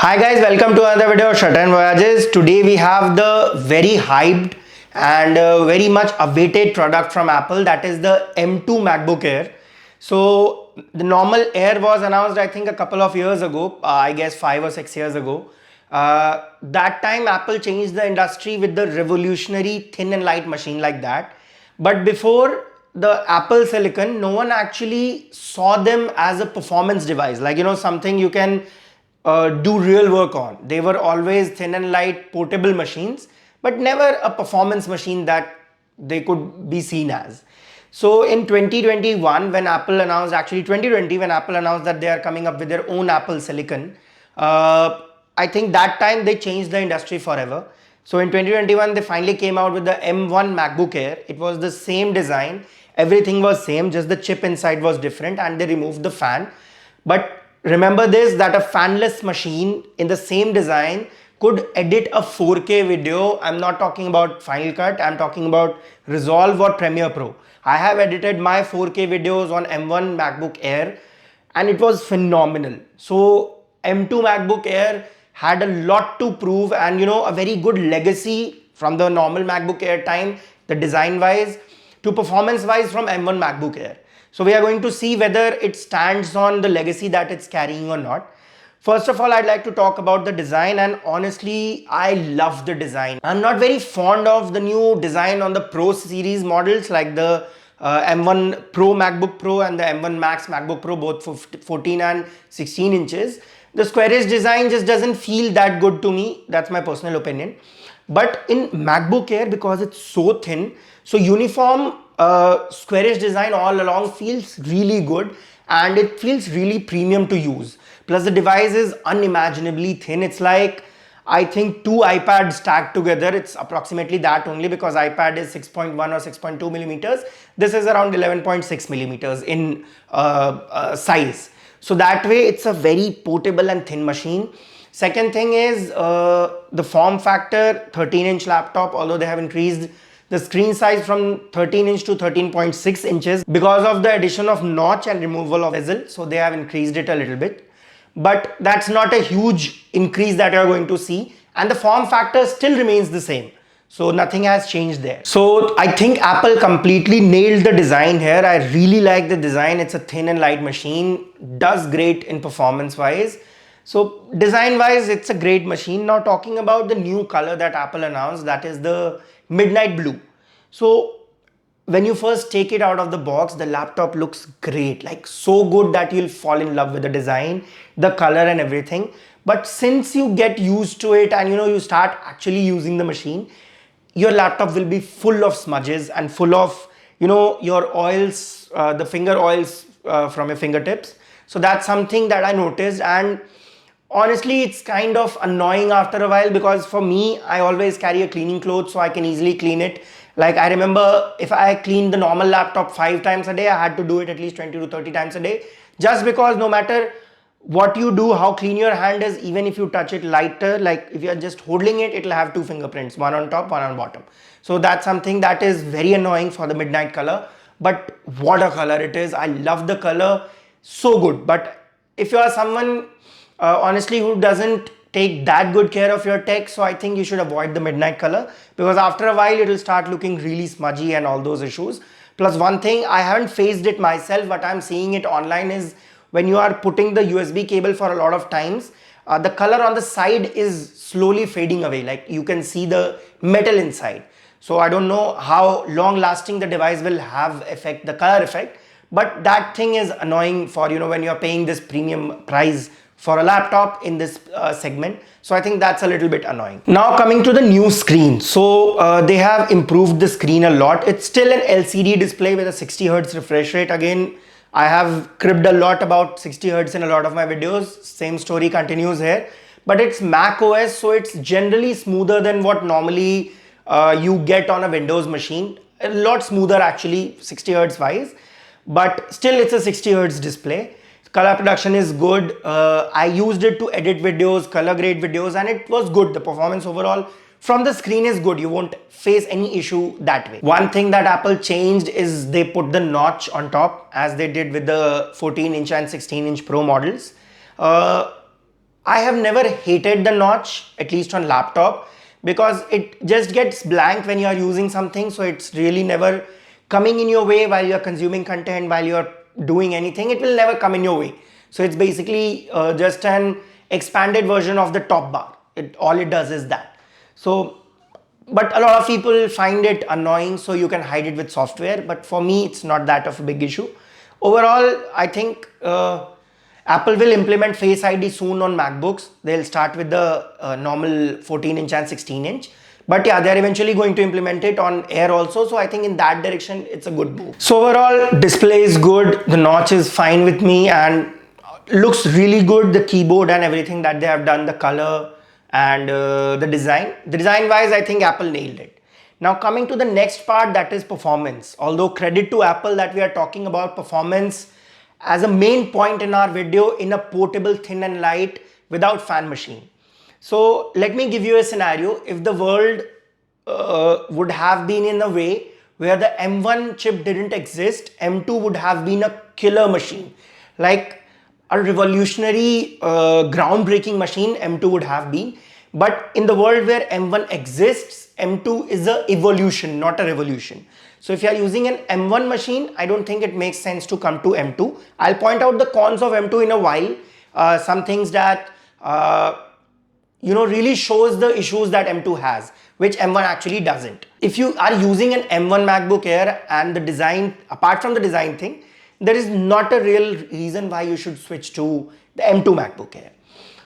Hi guys, welcome to another video of Shutter Voyages. Today we have the very hyped and very much awaited product from Apple, that is the M2 MacBook Air. So the normal Air was announced I think a couple of years ago, I guess 5 or 6 years ago. That time Apple changed the industry with the revolutionary thin and light machine like that. But before the Apple Silicon, no one actually saw them as a performance device, like something you can do real work on. They were always thin and light portable machines, but never a performance machine that they could be seen as. So in 2021, when Apple announced, actually 2020, when Apple announced that they are coming up with their own Apple Silicon, I think that time they changed the industry forever. So in 2021, they finally came out with the M1 MacBook Air. It was the same design, everything was same, just the chip inside was different, and they removed the fan. But remember this, that a fanless machine in the same design could edit a 4K video. I'm not talking about Final Cut, I'm talking about Resolve or Premiere Pro. I have edited my 4K videos on M1 MacBook Air and it was phenomenal. So M2 MacBook Air had a lot to prove, and a very good legacy from the normal MacBook Air time, the design wise, to performance wise from M1 MacBook Air. So we are going to see whether it stands on the legacy that it's carrying or not. First of all, I'd like to talk about the design, and honestly, I love the design. I'm not very fond of the new design on the Pro series models like the M1 Pro MacBook Pro and the M1 Max MacBook Pro, both for 14 and 16 inches. The squarish design just doesn't feel that good to me. That's my personal opinion. But in MacBook Air, because it's so thin, so uniform squarish design all along feels really good, and it feels really premium to use. Plus the device is unimaginably thin. It's like, I think, two iPads stacked together. It's approximately that only, because iPad is 6.1 or 6.2 millimeters. This is around 11.6 millimeters in size. So that way it's a very portable and thin machine. Second thing is the form factor, 13-inch laptop, although they have increased the screen size from 13 inch to 13.6 inches because of the addition of notch and removal of bezel. So they have increased it a little bit. But that's not a huge increase that you're going to see. And the form factor still remains the same. So nothing has changed there. So I think Apple completely nailed the design here. I really like the design. It's a thin and light machine, does great in performance wise. So design wise, it's a great machine. Now talking about the new color that Apple announced, that is the midnight blue. So when you first take it out of the box, the laptop looks great, like so good that you'll fall in love with the design, the color and everything. But since you get used to it and you start actually using the machine, your laptop will be full of smudges and full of your oils, the finger oils from your fingertips. So that's something that I noticed, and honestly it's kind of annoying after a while, because for me, I always carry a cleaning cloth so I can easily clean it. Like I remember, if I cleaned the normal laptop 5 times a day, I had to do it at least 20 to 30 times a day, just because no matter what you do, how clean your hand is, even if you touch it lighter, like if you're just holding it, it'll have 2 fingerprints, one on top, one on bottom. So that's something that is very annoying for the midnight color. But what a color it is. I love the color, so good. But if you are someone honestly who doesn't take that good care of your tech, so I think you should avoid the midnight color, because after a while it'll start looking really smudgy and all those issues. Plus one thing, I haven't faced it myself, but I'm seeing it online, is when you are putting the USB cable for a lot of times, the color on the side is slowly fading away, like you can see the metal inside. So I don't know how long lasting the device will have effect, the color effect, but that thing is annoying for when you're paying this premium price for a laptop in this segment. So I think that's a little bit annoying. Now coming to the new screen. So they have improved the screen a lot. It's still an LCD display with a 60 Hz refresh rate. Again, I have cribbed a lot about 60 Hz in a lot of my videos. Same story continues here. But it's Mac OS, so it's generally smoother than what normally you get on a Windows machine. A lot smoother actually, 60 Hz wise. But still it's a 60 Hz display. Color production is good. I used it to edit videos, color grade videos, and it was good. The performance overall from the screen is good. You won't face any issue that way. One thing that Apple changed is they put the notch on top, as they did with the 14-inch and 16-inch Pro models. I have never hated the notch, at least on laptop, because it just gets blank when you are using something. So it's really never coming in your way while you're consuming content, while you're doing anything. It will never come in your way. So it's basically just an expanded version of the top bar. All it does is that. So, but a lot of people find it annoying, so you can hide it with software. But for me, it's not that of a big issue. Overall, I think Apple will implement Face ID soon on MacBooks. They'll start with the normal 14-inch and 16-inch. But yeah, they're eventually going to implement it on Air also. So I think in that direction, it's a good move. So overall, display is good. The notch is fine with me and looks really good. The keyboard and everything that they have done, the color and the design. The design wise, I think Apple nailed it. Now coming to the next part, that is performance. Although credit to Apple that we are talking about performance as a main point in our video in a portable, thin and light without fan machine. So let me give you a scenario. If the world would have been in a way where the M1 chip didn't exist, M2 would have been a killer machine. Like a revolutionary, groundbreaking machine, M2 would have been. But in the world where M1 exists, M2 is a evolution, not a revolution. So if you are using an M1 machine, I don't think it makes sense to come to M2. I'll point out the cons of M2 in a while. Some things that really shows the issues that M2 has, which M1 actually doesn't. If you are using an M1 MacBook Air and the design, apart from the design thing, there is not a real reason why you should switch to the M2 MacBook Air.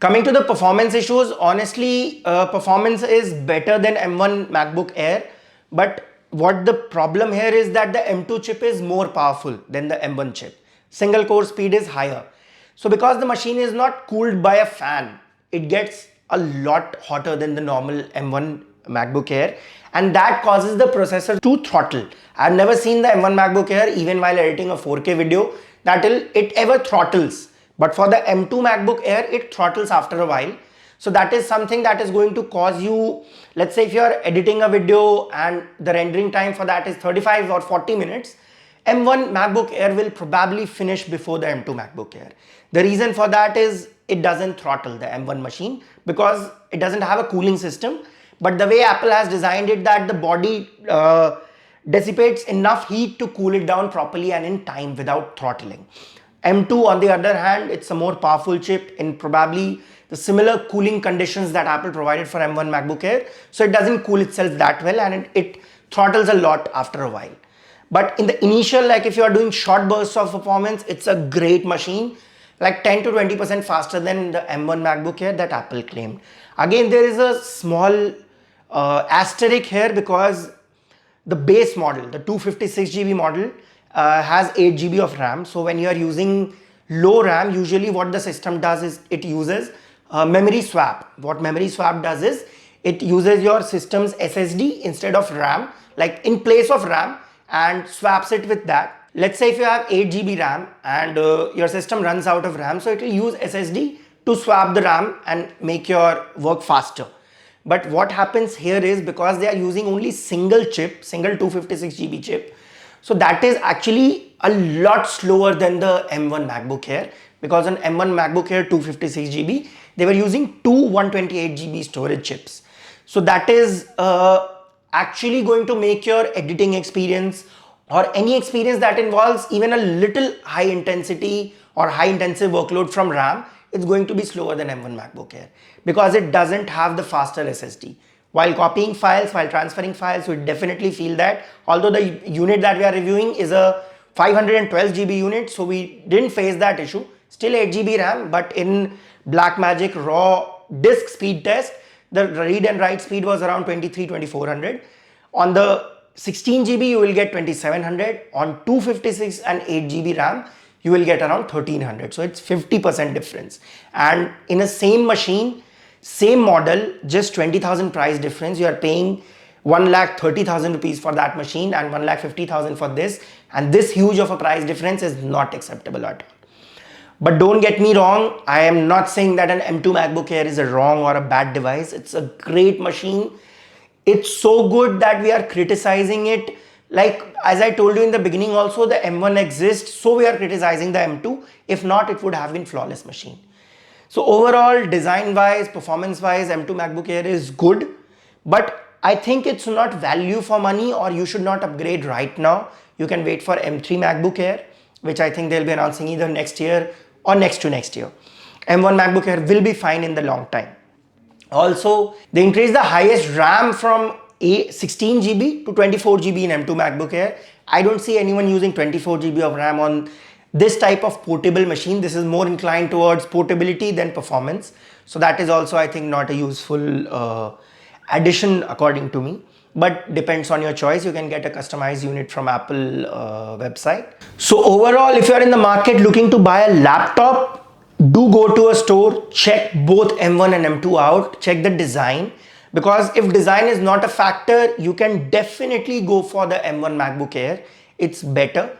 Coming to the performance issues, honestly, performance is better than M1 MacBook Air, but what the problem here is that the M2 chip is more powerful than the M1 chip. Single core speed is higher. So because the machine is not cooled by a fan, it gets a lot hotter than the normal M1 MacBook Air, and that causes the processor to throttle. I've never seen the M1 MacBook Air, even while editing a 4K video, that it ever throttles. But for the M2 MacBook Air, it throttles after a while. So that is something that is going to cause you, let's say if you are editing a video and the rendering time for that is 35 or 40 minutes, M1 MacBook Air will probably finish before the M2 MacBook Air. The reason for that is it doesn't throttle the M1 machine because it doesn't have a cooling system. But the way Apple has designed it, that the body dissipates enough heat to cool it down properly and in time without throttling. M2 on the other hand, it's a more powerful chip in probably the similar cooling conditions that Apple provided for M1 MacBook Air. So it doesn't cool itself that well and it throttles a lot after a while. But in the initial, like if you are doing short bursts of performance, it's a great machine, like 10 to 20% faster than the M1 MacBook Air that Apple claimed. Again, there is a small asterisk here because the base model, the 256GB model, has 8GB of RAM. So when you are using low RAM, usually what the system does is it uses memory swap. What memory swap does is it uses your system's SSD instead of RAM, like in place of RAM, and swaps it with that. Let's say if you have 8GB RAM and your system runs out of RAM, so it will use SSD to swap the RAM and make your work faster. But what happens here is because they are using only single chip, single 256GB chip, so that is actually a lot slower than the M1 MacBook Air, because on M1 MacBook Air 256GB, they were using two 128GB storage chips. So that is actually going to make your editing experience or any experience that involves even a little high intensity or high intensive workload from RAM, it's going to be slower than M1 MacBook Air because it doesn't have the faster SSD. While copying files, while transferring files, we definitely feel that. Although the unit that we are reviewing is a 512GB unit, so we didn't face that issue. Still 8GB RAM, but in Blackmagic raw disk speed test, the read and write speed was around 2400. On the 16GB, you will get 2700. On 256 and 8GB RAM, you will get around 1300. So it's 50% difference. And in a same machine, same model, just 20,000 price difference. You are paying 1,30,000 rupees for that machine and 1,50,000 for this. And this huge of a price difference is not acceptable at all. But don't get me wrong, I am not saying that an M2 MacBook Air is a wrong or a bad device. It's a great machine. It's so good that we are criticizing it. Like as I told you in the beginning also, the M1 exists, so we are criticizing the M2. If not, it would have been flawless machine. So overall, design wise, performance wise, M2 MacBook Air is good, but I think it's not value for money, or you should not upgrade right now. You can wait for M3 MacBook Air, which I think they'll be announcing either next year or next to next year. M1 MacBook Air will be fine in the long time. Also, they increased the highest RAM from 16 GB to 24 GB in M2 MacBook Air. I don't see anyone using 24 GB of RAM on this type of portable machine. This is more inclined towards portability than performance. So that is also, I think, not a useful addition according to me. But depends on your choice. You can get a customized unit from Apple website. So overall, if you're in the market looking to buy a laptop, do go to a store, check both M1 and M2 out, check the design, because if design is not a factor, you can definitely go for the M1 MacBook Air. It's better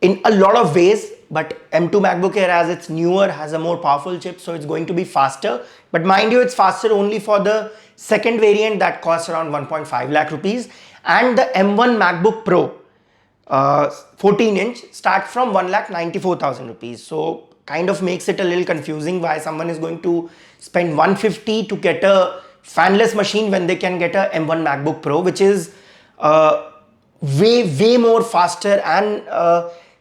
in a lot of ways, but M2 MacBook Air, as it's newer, has a more powerful chip, so it's going to be faster. But mind you, it's faster only for the second variant that costs around 1.5 lakh rupees, and the M1 MacBook Pro 14-inch start from 1,94,000 rupees. So kind of makes it a little confusing why someone is going to spend 150 to get a fanless machine when they can get a M1 MacBook Pro, which is way more faster, and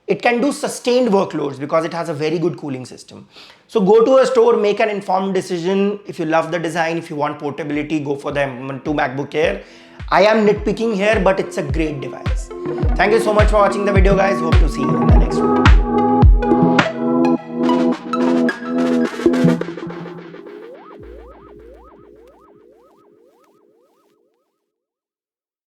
it can do sustained workloads because it has a very good cooling system. So go to a store, make an informed decision. If you love the design, if you want portability, go for the M2 MacBook Air. I am nitpicking here, but it's a great device. Thank you so much for watching the video, guys. Hope to see you in the next one.